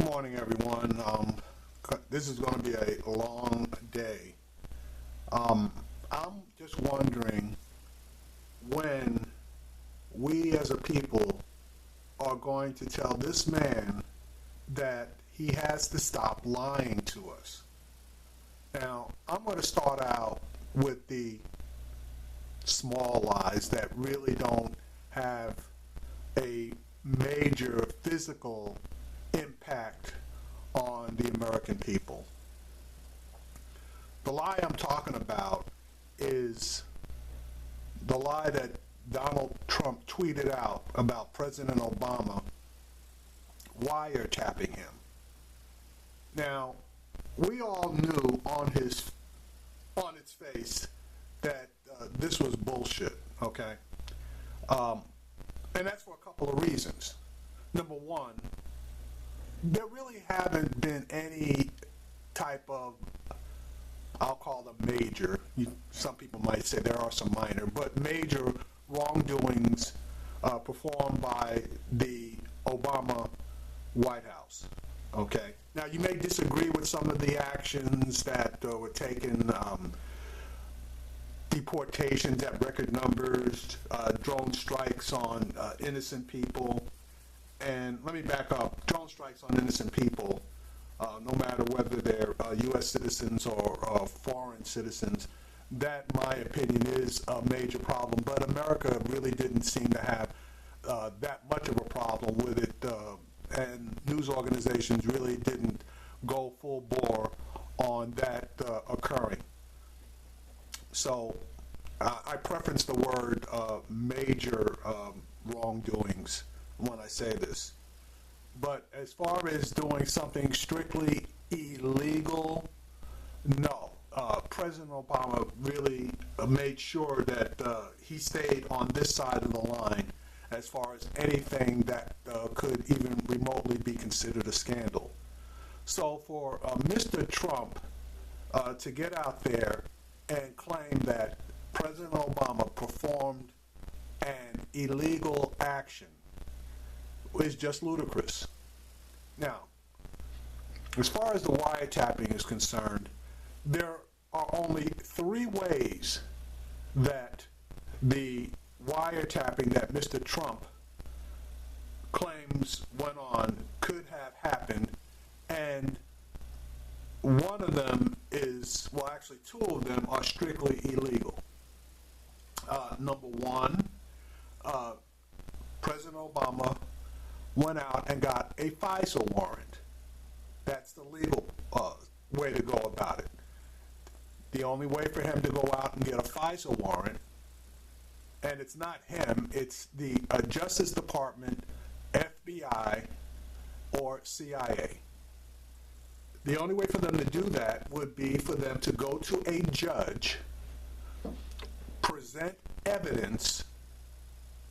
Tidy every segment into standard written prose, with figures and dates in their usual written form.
Good morning, everyone. This is going to be a long day. I'm just wondering when we as a people are going to tell this man that he has to stop lying to us. Now, I'm going to start out with the small lies that really don't have a major physical impact on the American people. The lie I'm talking about is the lie that Donald Trump tweeted out about President Obama wiretapping him. Now, we all knew on its face that this was bullshit, okay? And that's for a couple of reasons. Number one, there really haven't been any type of, I'll call them major, some people might say there are some minor, but major wrongdoings performed by the Obama White House. Okay. Now, you may disagree with some of the actions that were taken, deportations at record numbers, drone strikes on innocent people. And let me back up. Drone strikes on innocent people, no matter whether they're U.S. citizens or foreign citizens, that, in my opinion, is a major problem. But America really didn't seem to have that much of a problem with it, and news organizations really didn't go full bore on that occurring. So I preference the word major wrongdoings when I say this. But as far as doing something strictly illegal, no. President Obama really made sure that he stayed on this side of the line as far as anything that could even remotely be considered a scandal. So for Mr. Trump to get out there and claim that President Obama performed an illegal action is just ludicrous. Now, as far as the wiretapping is concerned, there are only three ways that the wiretapping that Mr. Trump claims went on could have happened, and one of them is, well, actually two of them are strictly illegal. Number one, President Obama went out and got a FISA warrant. That's the legal way to go about it. The only way for him to go out and get a FISA warrant, and it's not him, it's the Justice Department, FBI, or CIA. The only way for them to do that would be for them to go to a judge, present evidence,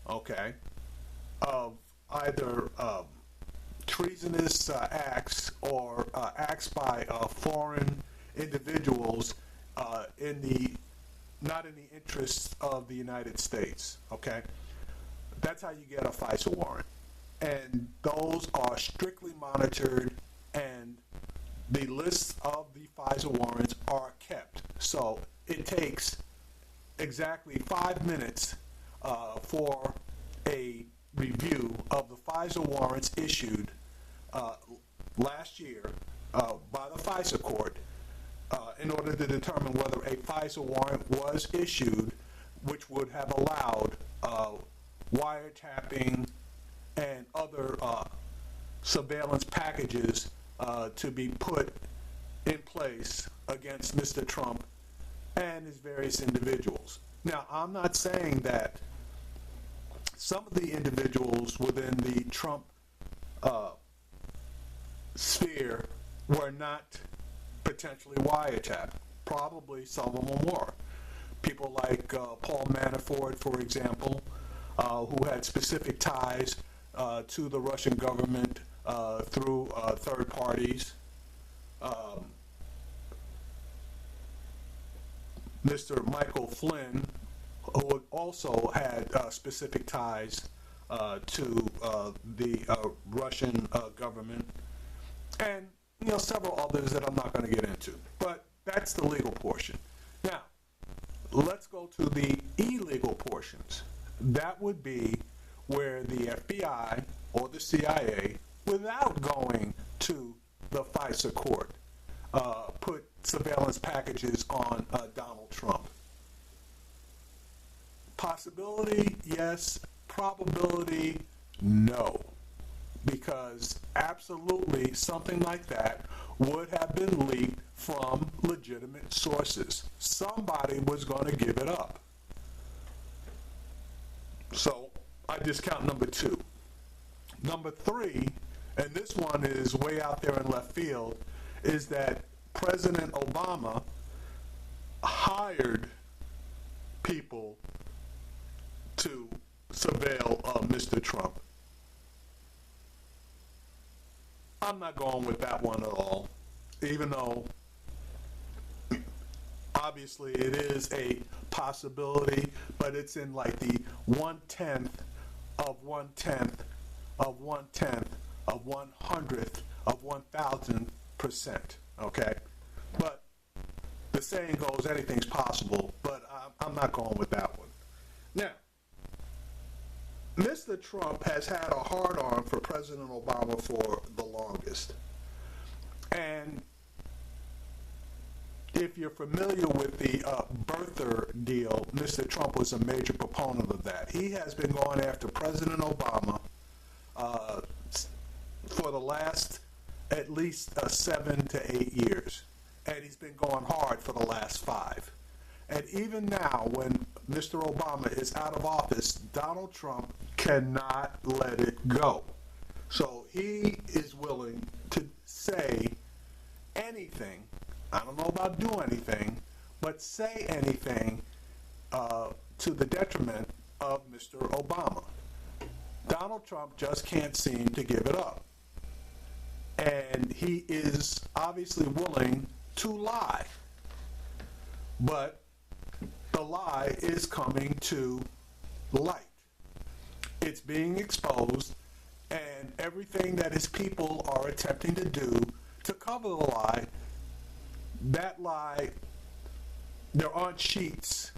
okay, of either treasonous acts or acts by foreign individuals not in the interests of the United States, okay? That's how you get a FISA warrant. And those are strictly monitored, and the lists of the FISA warrants are kept. So it takes exactly 5 minutes for a review of the FISA warrants issued last year by the FISA court in order to determine whether a FISA warrant was issued, which would have allowed wiretapping and other surveillance packages to be put in place against Mr. Trump and his various individuals. Now, I'm not saying that some of the individuals within the Trump sphere were not potentially wiretapped. Probably some of them were. People like Paul Manafort, for example, who had specific ties to the Russian government through third parties. Mr. Michael Flynn, who also had specific ties to the Russian government. and several others that I'm not going to get into. But that's the legal portion. Now, let's go to the illegal portions. That would be where the FBI or the CIA, without going to the FISA court, put surveillance packages on Donald Trump. Possibility, yes. Probability, no. Because absolutely something like that would have been leaked from legitimate sources. Somebody was going to give it up. So I discount number 2. Number 3, and this one is way out there in left field, is that President Obama hired people to surveil Mr. Trump. I'm not going with that one at all, even though obviously it is a possibility, but it's in like the 1/10 of 1/10 of 1/10 of 100th of 1,000%. Okay? But the saying goes, anything's possible, but I'm not going with that one. Now, Mr. Trump has had a hard on for President Obama for the longest. And if you're familiar with the birther deal, Mr. Trump was a major proponent of that. He has been going after President Obama for the last at least 7 to 8 years. And he's been going hard for the last 5. And even now, when Mr. Obama is out of office, Donald Trump cannot let it go. So he is willing to say anything, I don't know about do anything, but say anything to the detriment of Mr. Obama. Donald Trump just can't seem to give it up. And he is obviously willing to lie. But the lie is coming to light. It's being exposed, and everything that his people are attempting to do to cover the lie, that lie, there aren't sheets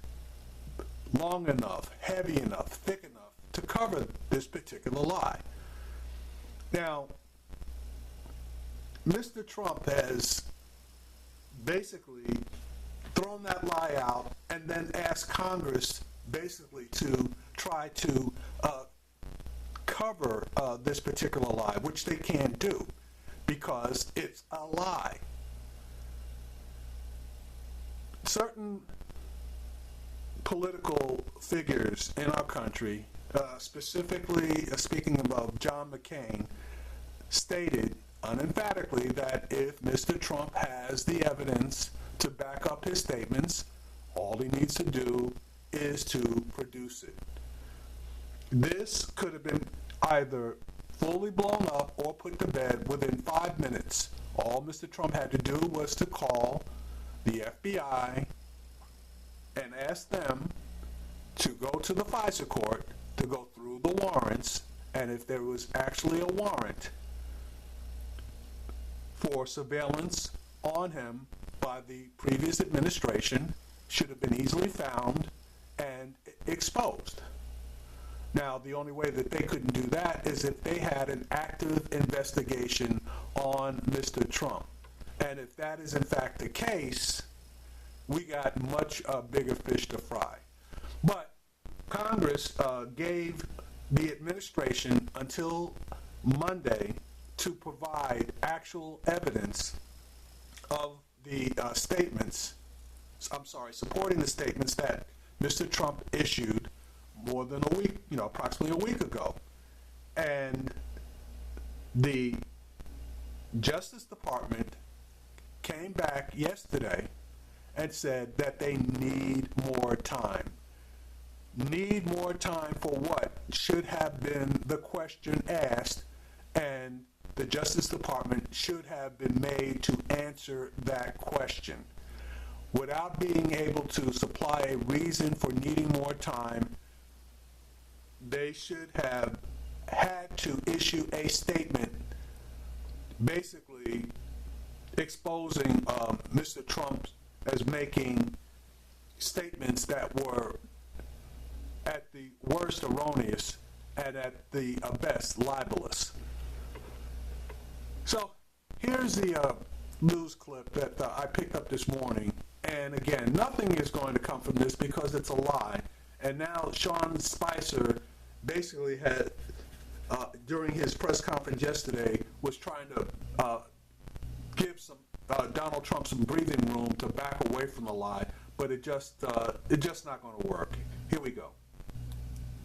long enough, heavy enough, thick enough to cover this particular lie. Now, Mr. Trump has basically thrown that lie out and then asked Congress basically to try to cover this particular lie, which they can't do because it's a lie. Certain political figures in our country, specifically speaking of John McCain, stated unemphatically that if Mr. Trump has the evidence to back up his statements, all he needs to do is to produce it. This could have been either fully blown up or put to bed within 5 minutes. All Mr. Trump had to do was to call the FBI and ask them to go to the FISA court to go through the warrants, and if there was actually a warrant for surveillance on him by the previous administration, should have been easily found and exposed. Now, the only way that they couldn't do that is if they had an active investigation on Mr. Trump. And if that is in fact the case, we got much bigger fish to fry. But Congress gave the administration until Monday to provide actual evidence of the supporting the statements that Mr. Trump issued more than a week, approximately a week ago. And the Justice Department came back yesterday and said that they need more time. Need more time for what? Should have been the question asked, and the Justice Department should have been made to answer that question. Without being able to supply a reason for needing more time, they should have had to issue a statement basically exposing Mr. Trump as making statements that were at the worst erroneous and at the best libelous. So here's the news clip that I picked up this morning. And again, nothing is going to come from this because it's a lie. And now Sean Spicer basically had, during his press conference yesterday, was trying to give Donald Trump some breathing room to back away from the lie, but it's just not going to work. Here we go.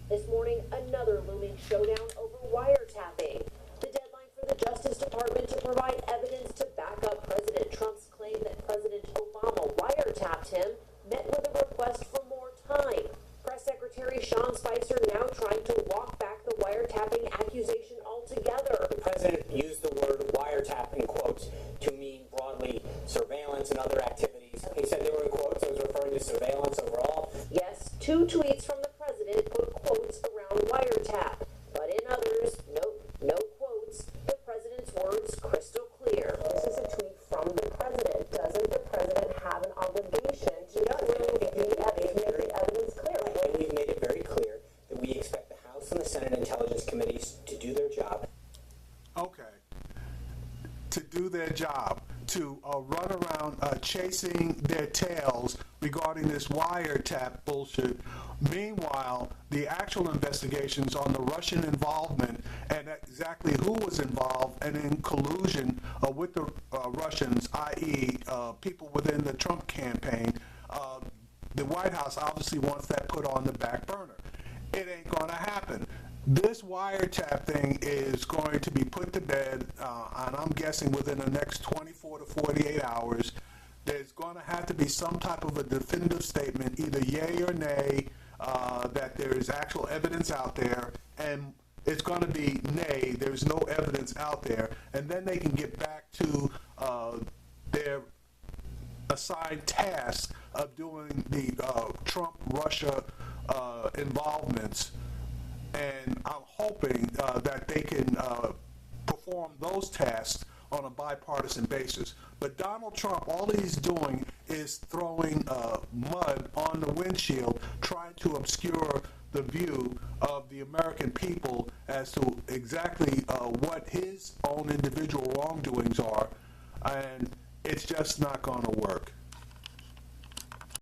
This morning, another looming showdown over wiretapping. The deadline for the Justice Department to provide evidence to back up President Trump's claim that President Obama wiretapped him met with a request for more time. Press Secretary Sean Spicer now trying to walk back the wiretapping accusation altogether. The president used the word wiretap in quotes to mean broadly surveillance and other activities. He said they were in quotes. I was referring to surveillance overall. Yes, 2 tweets from the president put quotes around wiretap, but in others, no quotes. The president's words crystal clear. This is a tweet from the president. Doesn't the president have an obligation to make the evidence clear? And we've made it very clear that we expect the House and the Senate Intelligence Committees to do their job. Okay. To do their job, to run around chasing their tails regarding this wiretap bullshit. Meanwhile, the actual investigations on the Russian involvement and exactly who was involved and in collusion with the Russians, i.e. People within the Trump campaign, the White House obviously wants that put on the back burner. It ain't going to happen. This wiretap thing is going to be put to bed, and I'm guessing within the next 24 to 48 hours. There's going to have to be some type of a definitive statement, either yay or nay, that there is actual evidence out there, and it's going to be nay, there's no evidence out there, and then they can get back to their assigned task of doing the Trump-Russia involvements. And I'm hoping that they can perform those tasks on a bipartisan basis. But Donald Trump, all he's doing is throwing mud on the windshield, trying to obscure the view of the American people as to exactly what his own individual wrongdoings are. And it's just not going to work.